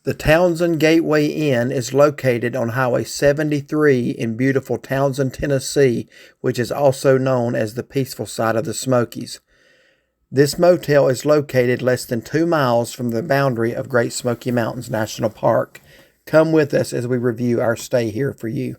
The Townsend Gateway Inn is located on Highway 73 in beautiful Townsend, Tennessee, which is also known as the peaceful side of the Smokies. This motel is located less than 2 miles from the boundary of Great Smoky Mountains National Park. Come with us as we review our stay here for you.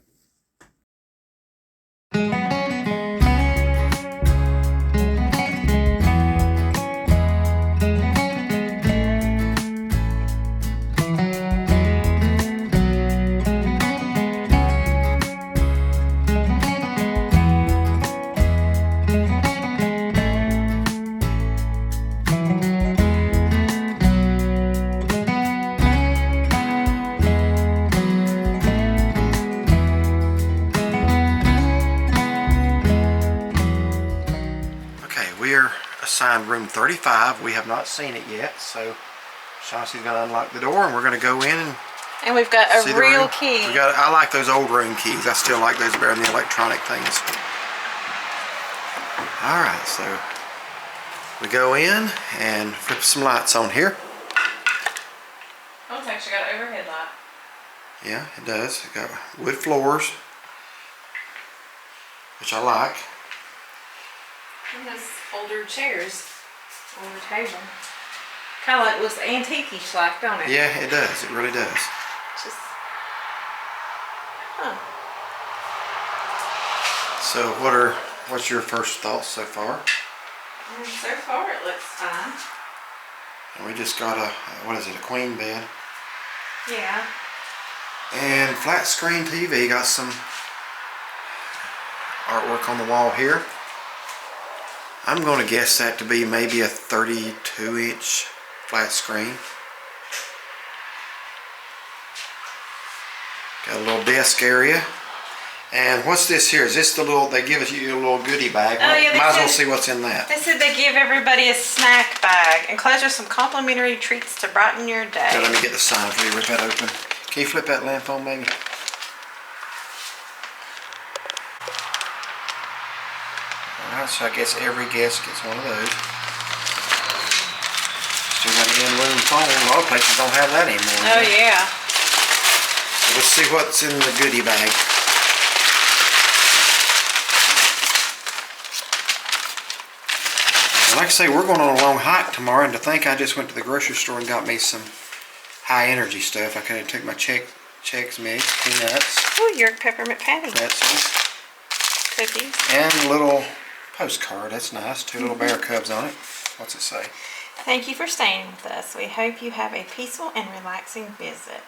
We're assigned room 35. We have not seen it yet, so Shauncey's going to unlock the door and we're going to go in and we've got a real key. I like those old room keys. I still like those better than the electronic things. Alright, so we go in and flip some lights on here. Oh, it's actually got an overhead light. Yeah, it does. It got wood floors, which I like. And those older chairs on the table. Kind of like looks antique-ish like, don't it? Yeah, it does. It really does. Just, huh. So what's your first thoughts so far? So far it looks fine. And we just got what is it, a queen bed? Yeah. And flat screen TV, got some artwork on the wall here. I'm going to guess that to be maybe a 32-inch flat screen. Got a little desk area. And what's this here? Is this the little, they give you a little goodie bag? Oh, yeah, might as well see what's in that. They said they give everybody a snack bag. Enclosure some complimentary treats to brighten your day. Now, let me get the sign for you, rip that open. Can you flip that lamp on, maybe? Alright, so I guess every guest gets one of those. Still got an in-room phone. A lot of places don't have that anymore. Oh, yeah. So let's see what's in the goodie bag. And like I say, we're going on a long hike tomorrow, and to think I just went to the grocery store and got me some high energy stuff. I could have took my Chex Mix, peanuts. Oh, your peppermint patty. Pretzels. Cookies. And a little postcard. That's nice. 2 little bear cubs on it. What's it say? Thank you for staying with us. We hope you have a peaceful and relaxing visit.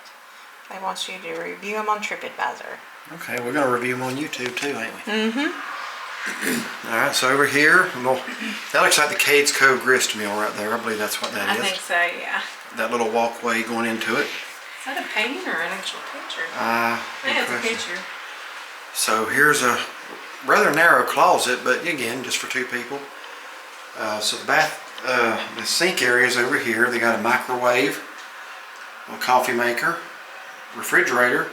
They want you to review them on TripAdvisor. Okay, we're going to review them on YouTube too, ain't we? Mm-hmm. Alright, so over here, that looks like the Cades Cove grist mill right there. I believe that's what that is. I think so, yeah. That little walkway going into it. Is that a painting or an actual picture? I think it's a picture. So here's a rather narrow closet, but again, just for 2 people. So the sink area is over here. They got a microwave, a coffee maker, refrigerator.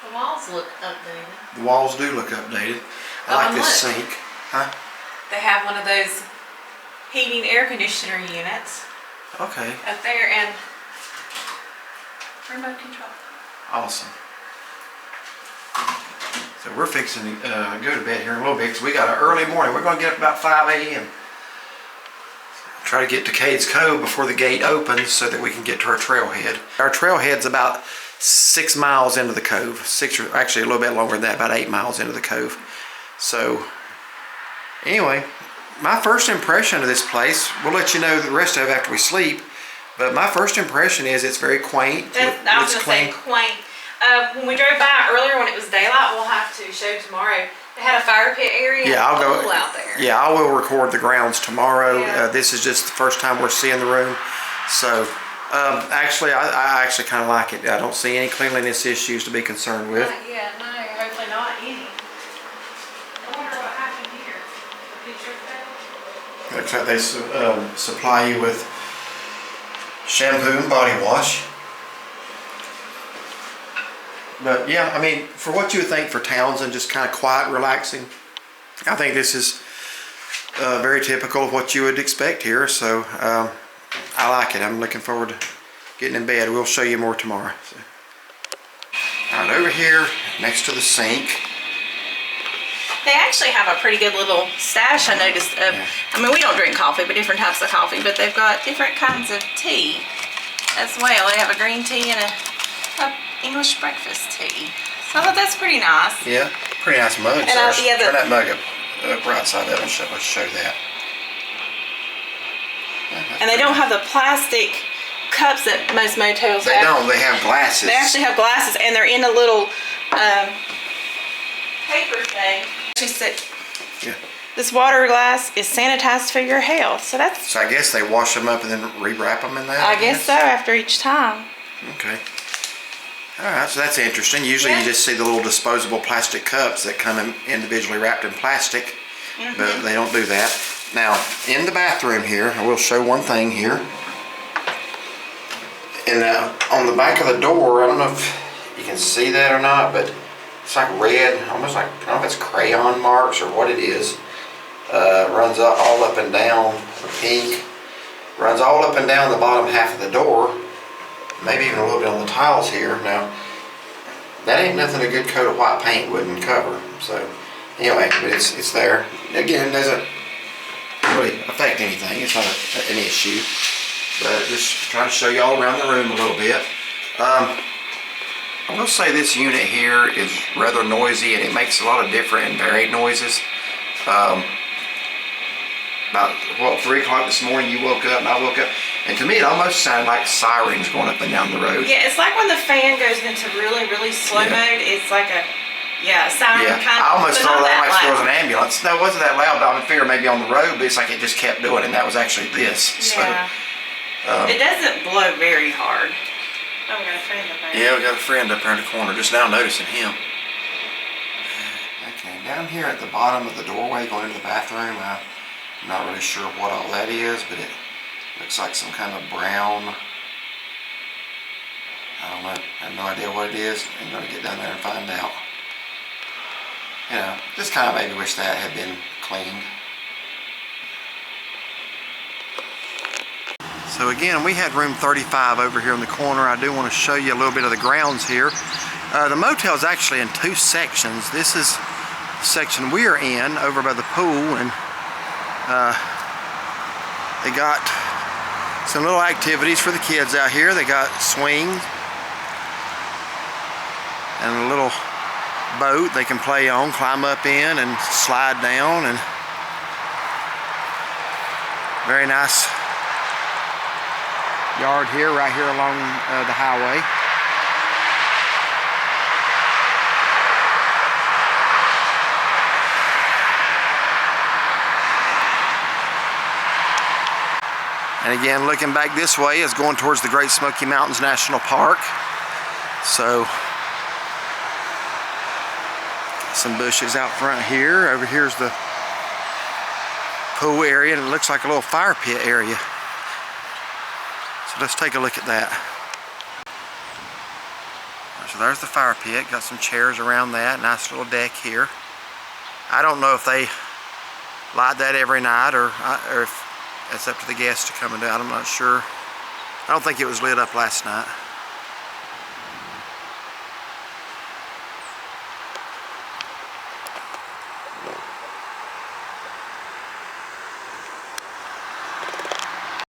The walls look updated. The walls do look updated. I like this sink. Huh? They have one of those heating air conditioner units. Okay. Up there and remote control. Awesome. So we're fixing to go to bed here in a little bit because we got an early morning. We're going to get up about 5 a.m. Try to get to Cades Cove before the gate opens so that we can get to our trailhead. Our trailhead's about 6 miles into the cove. 6 or actually a little bit longer than that, about 8 miles into the cove. So anyway, my first impression of this place, we'll let you know the rest of it after we sleep, but my first impression is it's very quaint. I was going to say quaint. When we drove by earlier when it was daylight, we'll have to show tomorrow. They had a fire pit area. Yeah, I'll go out there. Yeah, I will record the grounds tomorrow. Yeah. This is just the first time we're seeing the room, so actually, I actually kind of like it. I don't see any cleanliness issues to be concerned with. Yeah, no, hopefully not any. I wonder what happened here. The picture fell. Looks like they supply you with shampoo and body wash. But yeah, I mean, for what you would think for Townsend, just kind of quiet, relaxing, I think this is very typical of what you would expect here. So I like it. I'm looking forward getting in bed. We'll show you more tomorrow. So. All right, over here next to the sink. They actually have a pretty good little stash, I noticed. I mean, we don't drink coffee, but different types of coffee. But they've got different kinds of tea as well. They have a green tea and a English breakfast tea. So I thought that's pretty nice. Yeah, pretty nice mugs. And turn that mug up right side up and show that. And they don't have the plastic cups that most motels have. They don't. They have glasses. They actually have glasses, and they're in a little paper thing. She said, yeah. This water glass is sanitized for your health. So that's. So I guess they wash them up and then rewrap them in that? I guess so, after each time. Okay. All right, so that's interesting. Usually you just see the little disposable plastic cups that come individually wrapped in plastic, but they don't do that. Now, in the bathroom here, I will show one thing here. And on the back of the door, I don't know if you can see that or not, but it's like red, almost like, I don't know if it's crayon marks or what it is. Runs all up and down, pink. Runs all up and down the bottom half of the door. Maybe even a little bit on the tiles here. Now, that ain't nothing a good coat of white paint wouldn't cover. So, anyway, but it's there. Again, it doesn't really affect anything. It's not an issue. But just trying to show you all around the room a little bit. I will say this unit here is rather noisy, and it makes a lot of different and varied noises. About, 3 o'clock this morning you woke up and I woke up, and to me it almost sounded like sirens going up and down the road. Yeah, it's like when the fan goes into really, really slow mode, it's like a siren kind of. I almost thought that like there was an ambulance. No, it wasn't that loud, but I figured maybe on the road, but it's like it just kept doing it, and that was actually this. Yeah. So, it doesn't blow very hard. Oh, we got a friend up there. Yeah, we got a friend up there in the corner, just now noticing him. Okay, down here at the bottom of the doorway going into the bathroom, I'm not really sure what all that is, but it looks like some kind of brown, I don't know, I have no idea what it is. I'm going to get down there and find out. You know, just kind of maybe wish that had been cleaned. So again, we had room 35 over here in the corner. I do want to show you a little bit of the grounds here. The motel is actually in 2 sections. This is the section we are in over by the pool, and they got some little activities for the kids out here. They got swings and a little boat they can play on, climb up in and slide down, and very nice yard here, right here along the highway. And again, looking back this way is going towards the Great Smoky Mountains National Park. So, some bushes out front here. Over here's the pool area, and it looks like a little fire pit area. So let's take a look at that. So there's the fire pit. Got some chairs around that. Nice little deck here. I don't know if they light that every night or if it's up to the guests to come and do it. I'm not sure. I don't think it was lit up last night.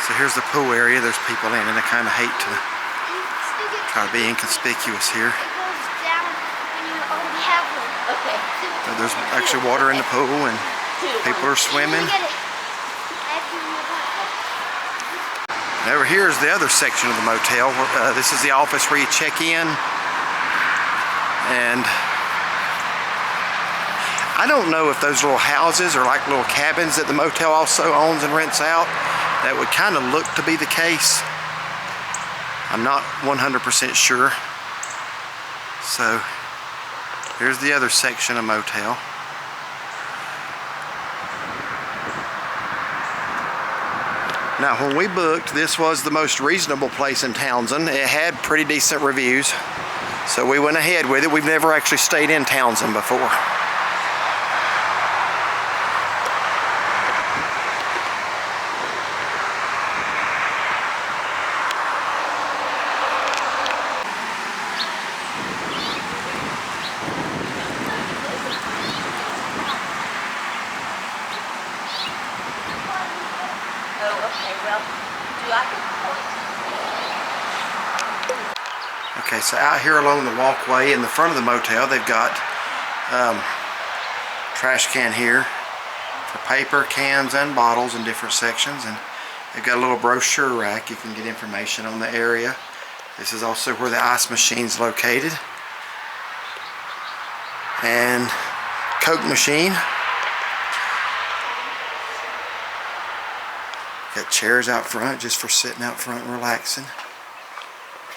So here's the pool area. There's people in, and I kind of hate to try to be inconspicuous here. But there's actually water in the pool, and people are swimming. And over here is the other section of the motel. This is the office where you check in. And I don't know if those little houses are like little cabins that the motel also owns and rents out. That would kind of look to be the case. I'm not 100% sure. So here's the other section of motel. Now, when we booked, this was the most reasonable place in Townsend. It had pretty decent reviews, so we went ahead with it. We've never actually stayed in Townsend before. Okay, so out here along the walkway in the front of the motel, they've got trash can here for paper, cans, and bottles in different sections, and they've got a little brochure rack. You can get information on the area. This is also where the ice machine's located, and Coke machine. Got chairs out front just for sitting out front and relaxing.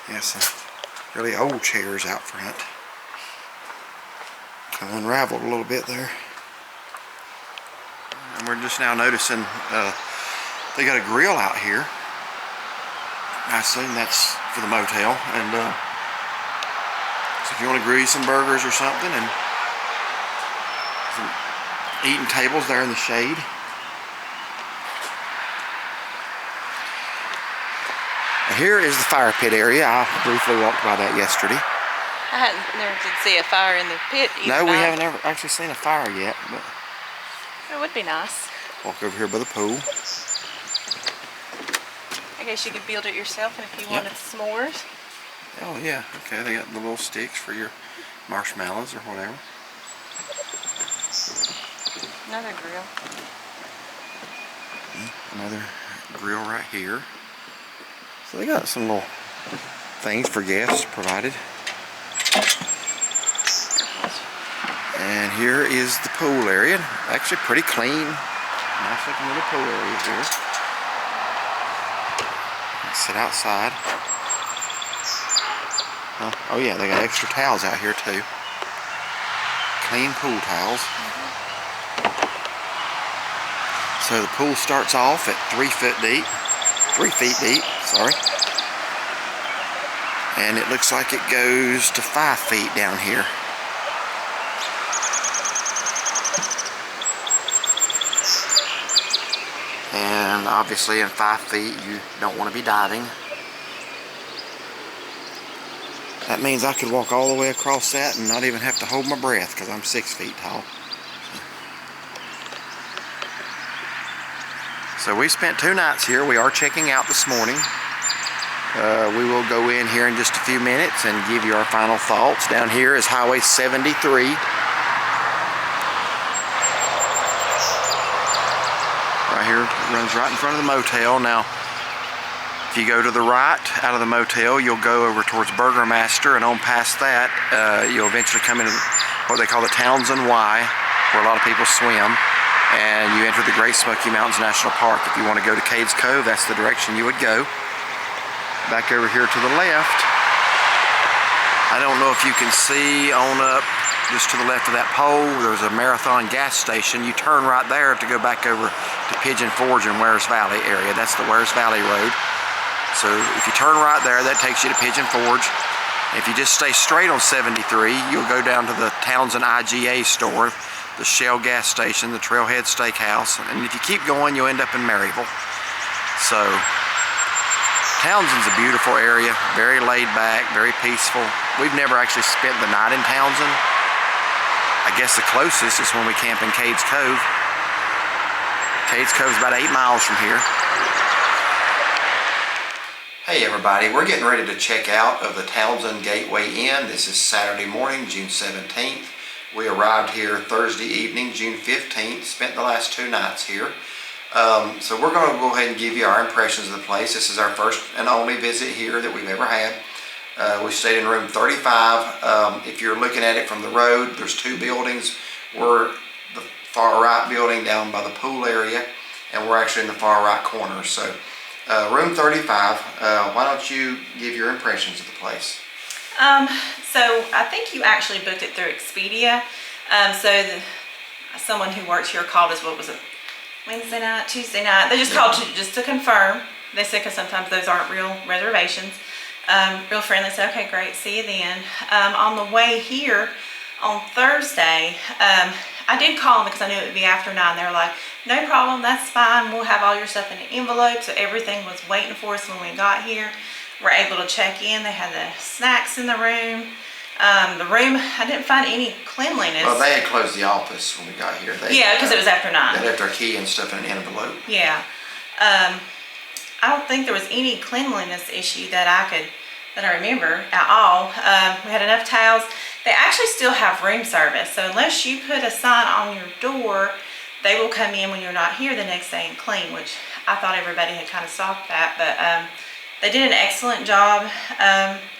Yeah, some really old chairs out front. Kind of unraveled a little bit there. And we're just now noticing they got a grill out here. I assume that's for the motel. And so if you want to grill some burgers or something, and some eating tables there in the shade. Here is the fire pit area. I briefly walked by that yesterday. I never did see a fire in the pit. No, we haven't ever actually seen a fire yet. But it would be nice. Walk over here by the pool. I guess you could build it yourself, and if you wanted s'mores. Oh yeah, okay. They got the little sticks for your marshmallows or whatever. Another grill. Another grill right here. So they got some little things for guests provided. And here is the pool area. Actually pretty clean. Nice looking little pool area here. Let's sit outside. Oh yeah, they got extra towels out here too. Clean pool towels. So the pool starts off at 3 feet deep. 3 feet deep, sorry. And it looks like it goes to 5 feet down here. And obviously in 5 feet you don't want to be diving. That means I could walk all the way across that and not even have to hold my breath because I'm 6 feet tall. So we spent 2 nights here. We are checking out this morning. We will go in here in just a few minutes and give you our final thoughts. Down here is Highway 73. Right here, it runs right in front of the motel. Now, if you go to the right out of the motel, you'll go over towards Burgermaster, and on past that, you'll eventually come into what they call the Townsend Y, where a lot of people swim. And you enter the Great Smoky Mountains National Park. If you want to go to Cades Cove, that's the direction you would go. Back over here to the left, I don't know if you can see on up just to the left of that pole, there's a Marathon gas station. You turn right there to go back over to Pigeon Forge and Wares Valley area. That's the Wares Valley Road. So if you turn right there, that takes you to Pigeon Forge. If you just stay straight on 73, you'll go down to the Townsend IGA store, the Shell gas station, the Trailhead Steakhouse, and if you keep going, you'll end up in Maryville. So, Townsend's a beautiful area, very laid back, very peaceful. We've never actually spent the night in Townsend. I guess the closest is when we camp in Cades Cove. Cades Cove's about 8 miles from here. Hey everybody, we're getting ready to check out of the Townsend Gateway Inn. This is Saturday morning, June 17th. We arrived here Thursday evening, June 15th, spent the last 2 nights here. So we're going to go ahead and give you our impressions of the place. This is our first and only visit here that we've ever had. We stayed in room 35. If you're looking at it from the road, there's 2 buildings. We're the far right building down by the pool area, and we're actually in the far right corner. So room 35, why don't you give your impressions of the place? So I think you actually booked it through Expedia. Someone who works here called us, what was it, Wednesday night, Tuesday night? They just called just to confirm. They said, because sometimes those aren't real reservations. Real friendly, said, okay, great, see you then. On the way here on Thursday, I did call them because I knew it would be after 9. They were like, no problem, that's fine. We'll have all your stuff in an envelope. So everything was waiting for us when we got here. We're able to check in. They had the snacks in the room. I didn't find any cleanliness. Well, they had closed the office when we got here. Yeah, because it was after 9. They left our key and stuff in an envelope. Yeah. I don't think there was any cleanliness issue that I could that I remember at all. We had enough towels. They actually still have room service, so unless you put a sign on your door, they will come in when you're not here the next day and clean, which I thought everybody had kind of stopped that, but they did an excellent job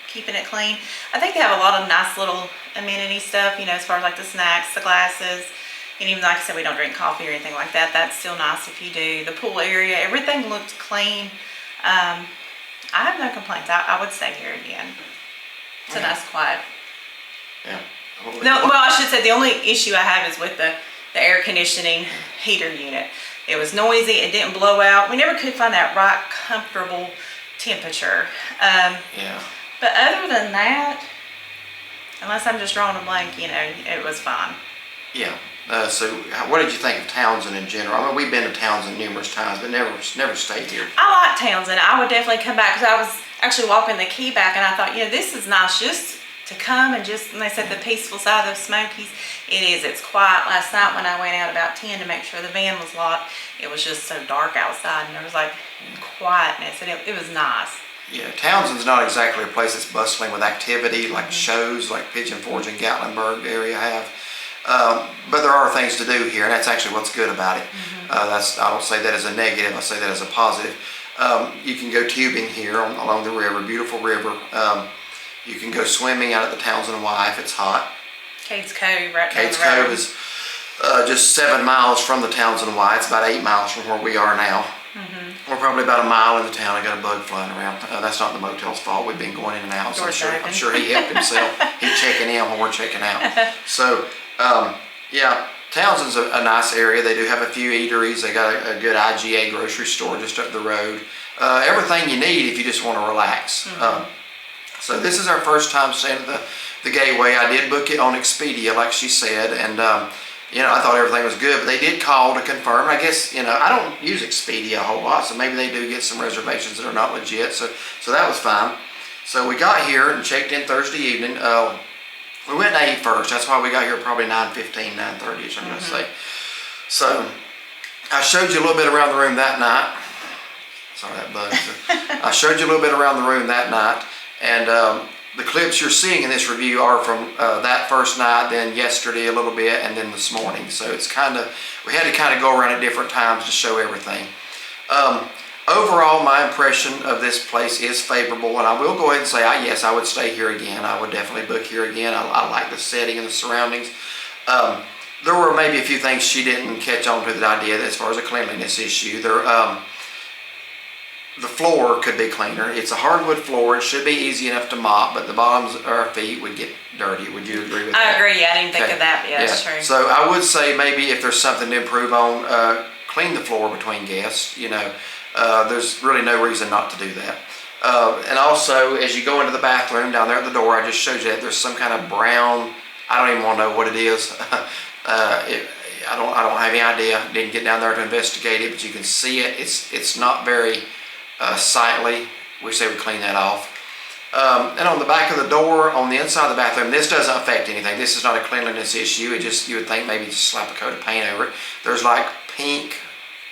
keeping it clean. I think they have a lot of nice little amenity stuff, as far as like the snacks, the glasses, and even like I said, we don't drink coffee or anything like that. That's still nice if you do. The pool area, everything looked clean. I have no complaints. I would stay here again. It's a nice, quiet. Yeah. No, well, I should say the only issue I have is with the air conditioning heater unit. It was noisy. It didn't blow out. We never could find that right comfortable temperature. Yeah. But other than that, unless I'm just drawing a blank, it was fine. Yeah. So what did you think of Townsend in general? I mean, we've been to Townsend numerous times, but never stayed here. I like Townsend. I would definitely come back because I was actually walking the key back and I thought, this is nice just to come and they said the peaceful side of the Smokies. It is. It's quiet. Last night when I went out about 10 to make sure the van was locked, it was just so dark outside and there was like quietness and it was nice. Yeah, Townsend's not exactly a place that's bustling with activity like shows like Pigeon Forge and Gatlinburg area have. But there are things to do here, and that's actually what's good about it. I don't say that as a negative, I say that as a positive. You can go tubing here along the river, beautiful river. You can go swimming out at the Townsend Y if it's hot. Cades Cove, right down Cades the road. Cove is just 7 miles from the Townsend Y. It's about 8 miles from where we are now. We're probably about a mile into town. I got a bug flying around. That's not the motel's fault. We've been going in and out, so I'm sure he helped himself. He's checking in when we're checking out. So, yeah, Townsend's a nice area. They do have a few eateries. They got a good IGA grocery store just up the road. Everything you need if you just want to relax. So this is our first time staying at the Gateway. I did book it on Expedia, like she said, and I thought everything was good, but they did call to confirm. I guess, I don't use Expedia a whole lot, so maybe they do get some reservations that are not legit, so that was fine. So we got here and checked in Thursday evening. We went and ate first. That's why we got here probably 9:15, 9:30ish, I'm going to say. So I showed you a little bit around the room that night. Sorry, that bug. I showed you a little bit around the room that night, and the clips you're seeing in this review are from that first night, then yesterday a little bit, and then this morning. So it's we had to go around at different times to show everything. Overall, my impression of this place is favorable, and I will go ahead and say, yes, I would stay here again. I would definitely book here again. I like the setting and the surroundings. There were maybe a few things she didn't catch on to that I did as far as a cleanliness issue. The floor could be cleaner. It's a hardwood floor. It should be easy enough to mop, but the bottoms of our feet would get dirty. Would you agree with that? I agree. Yeah, I didn't think of that. But yeah, that's true. So I would say maybe if there's something to improve on, clean the floor between guests. There's really no reason not to do that. And also, as you go into the bathroom down there at the door, I just showed you that there's some kind of brown. I don't even want to know what it is. I don't have any idea. Didn't get down there to investigate it, but you can see it. It's not very sightly. We say we clean that off. And on the back of the door, on the inside of the bathroom, this doesn't affect anything. This is not a cleanliness issue. You would think maybe just slap a coat of paint over it. There's like pink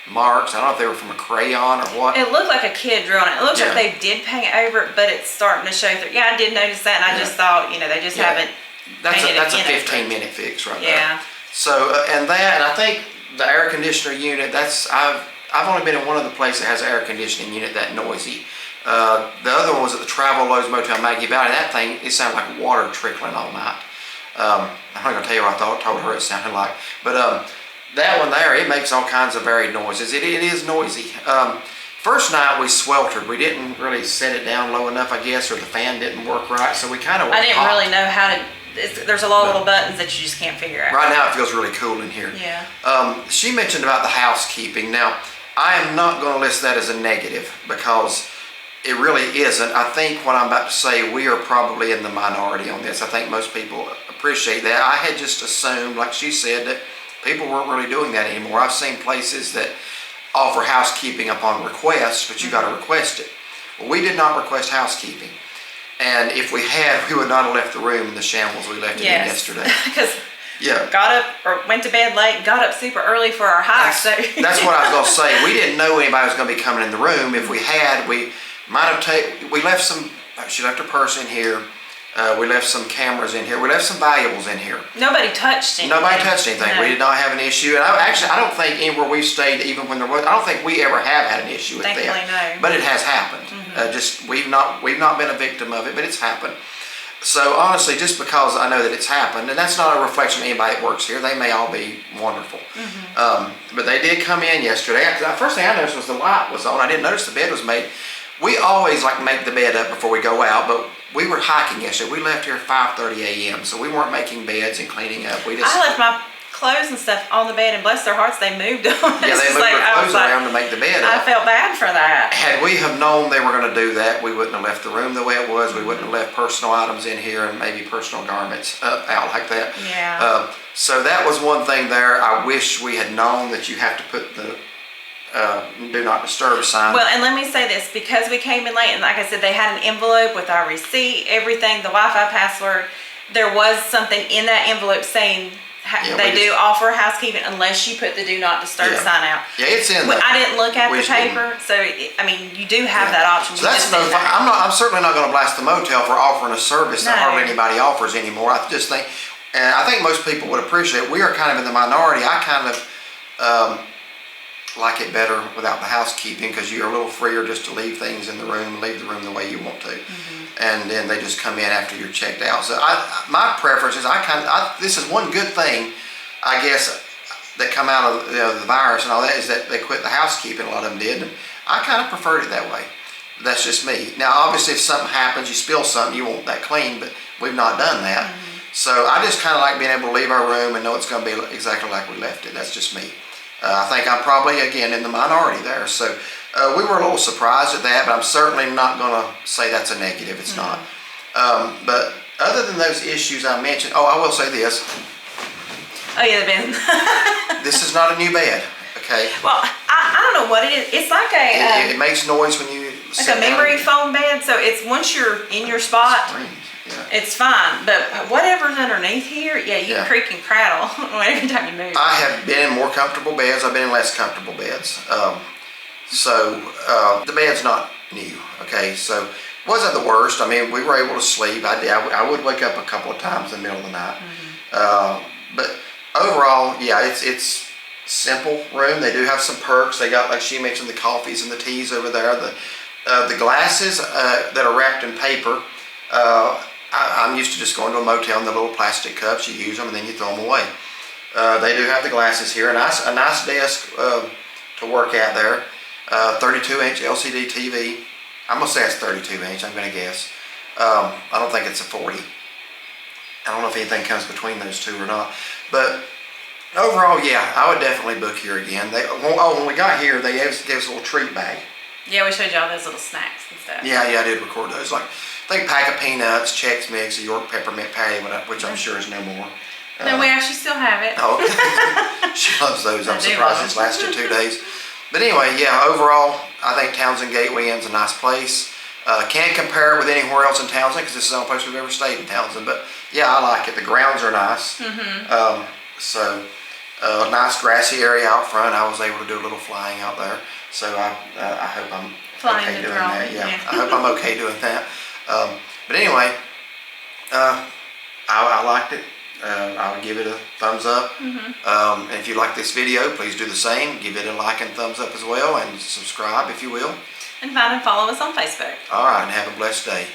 marks. I don't know if they were from a crayon or what. It looked like a kid drew on it. It looks like they did paint over it, but it's starting to show through. Yeah, I did notice that, and I just thought, they just haven't painted it. That's a 15-minute fix right there. Yeah. So, and I think the air conditioner unit, I've only been in one other place that has an air conditioning unit that noisy. The other one was at the Travel Lowe's Motel Maggie Valley. That thing, it sounded like water trickling all night. I'm not going to tell you what I told her it sounded like. But that one there, it makes all kinds of varied noises. It is noisy. First night we sweltered. We didn't really set it down low enough, I guess, or the fan didn't work right. So we kind of went I didn't hot. really know how to. There's a lot of little buttons that you just can't figure out. Right now it feels really cool in here. Yeah. She mentioned about the housekeeping. Now, I am not going to list that as a negative because it really isn't. I think what I'm about to say, we are probably in the minority on this. I think most people appreciate that. I had just assumed, like she said, that people weren't really doing that anymore. I've seen places that offer housekeeping upon request, but you got to request it. Well, we did not request housekeeping. And if we had, we would not have left the room in the shambles we left it in yesterday. Because got up or went to bed late, got up super early for our hike. That's what I was going to say. We didn't know anybody was going to be coming in the room. If we had, we might have we left some She left her purse in here. We left some cameras in here. We left some valuables in here. Nobody touched anything. Nobody touched anything. No. We did not have an issue. And I don't think anywhere we've stayed, even when there was, I don't think we ever have had an issue with Thankfully, that. no. But it has happened. We've not been a victim of it, but it's happened. So honestly, just because I know that it's happened, and that's not a reflection of anybody that works here. They may all be wonderful. But they did come in yesterday. The first thing I noticed was the light was on. I didn't notice the bed was made. We always like make the bed up before we go out, but we were hiking yesterday. We left here at 5:30 a.m., so we weren't making beds and cleaning up. I left my clothes and stuff on the bed, and bless their hearts, they moved them. Yeah, they moved their clothes around to make the bed up. I felt bad for that. Had we have known they were going to do that, we wouldn't have left the room the way it was. We wouldn't have left personal items in here and maybe personal garments out like that. Yeah. So that was one thing there. I wish we had known that you have to put the do not disturb sign. Well, and let me say this, because we came in late, and like I said, they had an envelope with our receipt, everything, the Wi-Fi password. There was something in that envelope saying they do offer housekeeping unless you put the do not disturb sign out. Yeah, it's in there. I didn't look at the paper, so I mean, you do have that option. So that's another thing. I'm certainly not going to blast the motel for offering a service that hardly anybody offers anymore. I just think, and I think most people would appreciate it. We are kind of in the minority. I kind of like it better without the housekeeping because you're a little freer just to leave things in the room, leave the room the way you want to. And then they just come in after you're checked out. So my preference is this is one good thing, I guess, that come out of the virus and all that, is that they quit the housekeeping. A lot of them did. And I kind of preferred it that way. That's just me. Now, obviously, if something happens, you spill something, you want that clean, but we've not done that. So I just kind of like being able to leave our room and know it's going to be exactly like we left it. That's just me. I think I'm probably, again, in the minority there. So we were a little surprised at that, but I'm certainly not going to say that's a negative. It's not. But other than those issues I mentioned, I will say this. Oh, yeah, the bed. This is not a new bed, okay? Well, I don't know what it is. It's like it makes noise when you like a memory foam bed. So it's once you're in your spot, it's fine. But whatever's underneath here, you creak and crattle every time you move. I have been in more comfortable beds. I've been in less comfortable beds. So the bed's not new, okay? So it wasn't the worst. I mean, we were able to sleep. I would wake up a couple of times in the middle of the night. But overall, it's simple room. They do have some perks. They got, like she mentioned, the coffees and the teas over there. The glasses that are wrapped in paper. I'm used to just going to a motel in the little plastic cups. You use them and then you throw them away. They do have the glasses here. A nice desk to work at there. 32-inch LCD TV. I'm gonna say it's 32-inch. I'm gonna guess. I don't think it's a 40. I don't know if anything comes between those two or not. But overall, yeah, I would definitely book here again. When we got here, they gave us a little treat bag. Yeah, we showed you all those little snacks and stuff. Yeah, I did record those. Like, I think a pack of peanuts, Chex Mix, a York peppermint patty, which I'm sure is no more. No, we actually still have it. Oh, okay. She loves those. I'm surprised it's lasted 2 days. But anyway, yeah, overall, I think Townsend Gateway Inn's a nice place. Can't compare it with anywhere else in Townsend because this is the only place we've ever stayed in Townsend. But yeah, I like it. The grounds are nice. So a nice grassy area out front. I was able to do a little flying out there. So I hope I'm okay doing that. Yeah, I hope I'm okay doing that. But anyway, I liked it. I would give it a thumbs up. And if you like this video, please do the same. Give it a like and thumbs up as well, and subscribe if you will. And find and follow us on Facebook. All right, and have a blessed day.